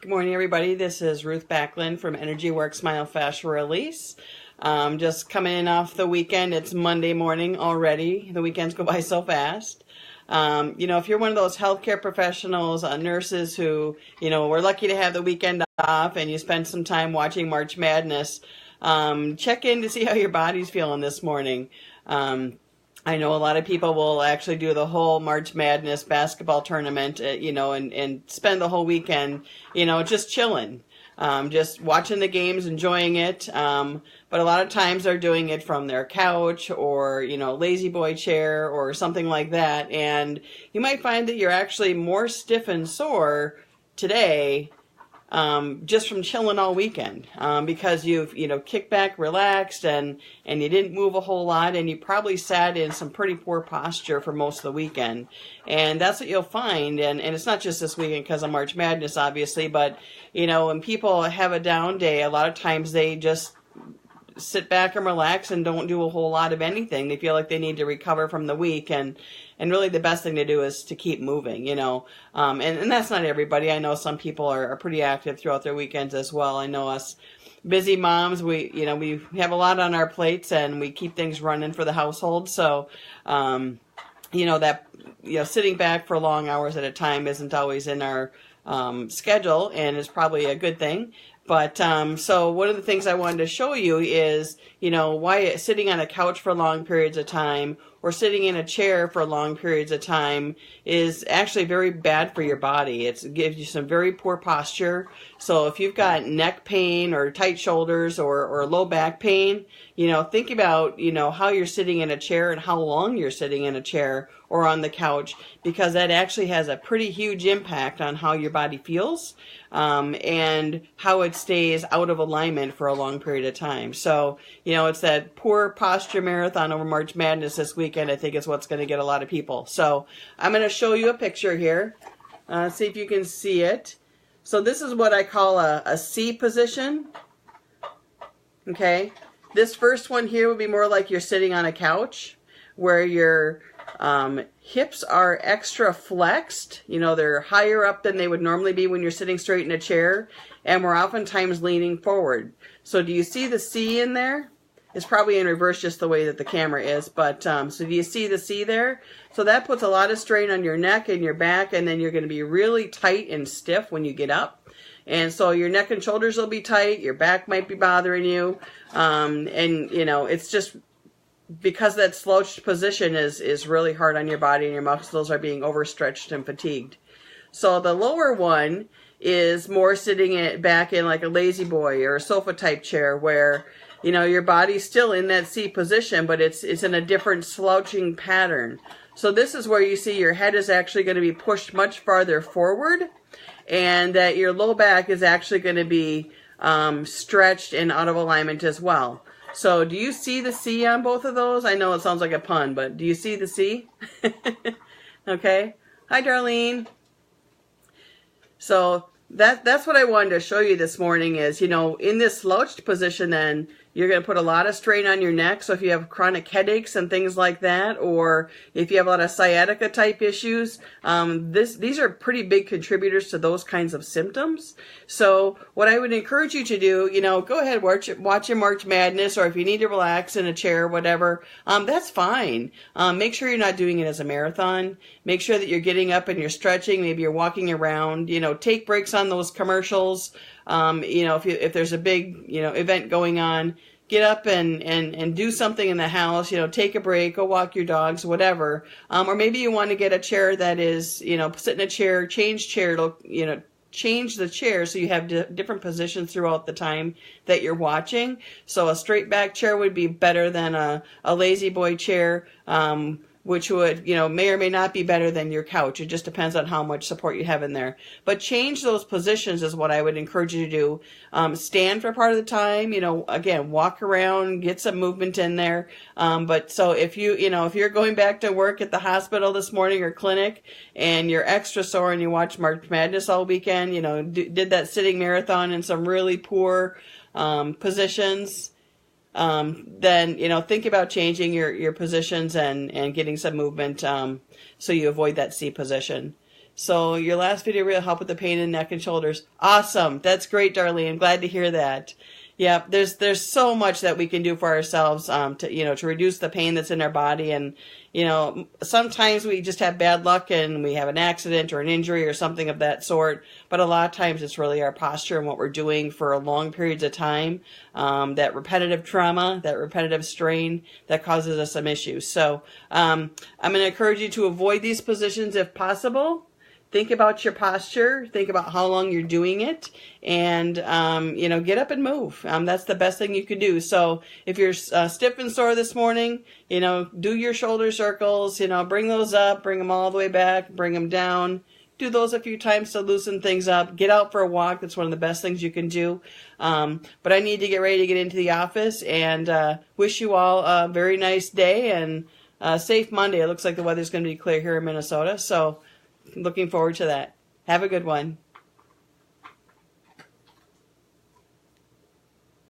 Good morning, everybody. This is Ruth Backlund from Energy Works Myofascial Release. Just coming in off the weekend. It's Monday morning already. The weekends go by so fast. If you're one of those healthcare professionals, nurses who, we're lucky to have the weekend off and you spend some time watching March Madness, check in to see how your body's feeling this morning. I know a lot of people will actually do the whole March Madness basketball tournament, and spend the whole weekend, just chilling, just watching the games, enjoying it. But a lot of times they're doing it from their couch or, lazy boy chair or something like that. And you might find that you're actually more stiff and sore today just from chilling all weekend, because you've, kicked back, relaxed, and you didn't move a whole lot, and you probably sat in some pretty poor posture for most of the weekend. And that's what you'll find. And it's not just this weekend because of March Madness, obviously, but, when people have a down day, a lot of times they just sit back and relax and don't do a whole lot of anything. They feel like they need to recover from the week, and really the best thing to do is to keep moving, and that's not everybody. I know some people are pretty active throughout their weekends as well. I know us busy moms, we have a lot on our plates and we keep things running for the household. So, sitting back for long hours at a time isn't always in our schedule, and is probably a good thing. But so one of the things I wanted to show you is, why sitting on a couch for long periods of time or sitting in a chair for long periods of time is actually very bad for your body. It gives you some very poor posture. So if you've got neck pain or tight shoulders or low back pain, think about, how you're sitting in a chair and how long you're sitting in a chair or on the couch, because that actually has a pretty huge impact on how your body feels, and how it stays out of alignment for a long period of time. So, it's that poor posture marathon over March Madness this weekend, I think, is what's going to get a lot of people. So I'm going to show you a picture here. See if you can see it. So this is what I call a C position. Okay. This first one here would be more like you're sitting on a couch, where your hips are extra flexed. They're higher up than they would normally be when you're sitting straight in a chair, and we're oftentimes leaning forward. So do you see the C in there? It's probably in reverse just the way that the camera is, but so do you see the C there? So that puts a lot of strain on your neck and your back, and then you're going to be really tight and stiff when you get up. And so your neck and shoulders will be tight, your back might be bothering you, it's just because that slouched position is really hard on your body, and your muscles are being overstretched and fatigued. So the lower one is more sitting back in like a lazy boy or a sofa type chair, where your body's still in that C position, but it's in a different slouching pattern. So this is where you see your head is actually going to be pushed much farther forward, and that your low back is actually going to be stretched and out of alignment as well. So do you see the C on both of those? I know it sounds like a pun, but do you see the C? Okay. Hi, Darlene. So that's what I wanted to show you this morning is, in this slouched position, then you're going to put a lot of strain on your neck. So if you have chronic headaches and things like that, or if you have a lot of sciatica type issues, these are pretty big contributors to those kinds of symptoms. So what I would encourage you to do, go ahead, watch your March Madness, or if you need to relax in a chair, whatever, that's fine. Make sure you're not doing it as a marathon. Make sure that you're getting up and you're stretching. Maybe you're walking around, take breaks on those commercials. If there's a big, event going on, get up and do something in the house, take a break, go walk your dogs, whatever. Or maybe you want to get a chair that is, sit in a chair, change the chair so you have different positions throughout the time that you're watching. So a straight back chair would be better than a lazy boy chair, which would, may or may not be better than your couch. It just depends on how much support you have in there. But change those positions is what I would encourage you to do. Stand for part of the time, again, walk around, get some movement in there. But so if you're going back to work at the hospital this morning or clinic and you're extra sore and you watch March Madness all weekend, did that sitting marathon in some really poor positions, then, think about changing your positions and getting some movement so you avoid that C position. So your last video really helped with the pain in the neck and shoulders. Awesome. That's great, Darlene. I'm glad to hear that. Yeah, there's so much that we can do for ourselves to reduce the pain that's in our body. And sometimes we just have bad luck and we have an accident or an injury or something of that sort. But a lot of times it's really our posture and what we're doing for long periods of time, that repetitive trauma, that repetitive strain that causes us some issues. So I'm going to encourage you to avoid these positions if possible. Think about your posture. Think about how long you're doing it, and get up and move. That's the best thing you can do. So if you're stiff and sore this morning, do your shoulder circles. Bring those up, bring them all the way back, bring them down. Do those a few times to loosen things up. Get out for a walk. That's one of the best things you can do. But I need to get ready to get into the office, and wish you all a very nice day and a safe Monday. It looks like the weather's going to be clear here in Minnesota, so looking forward to that. Have a good one.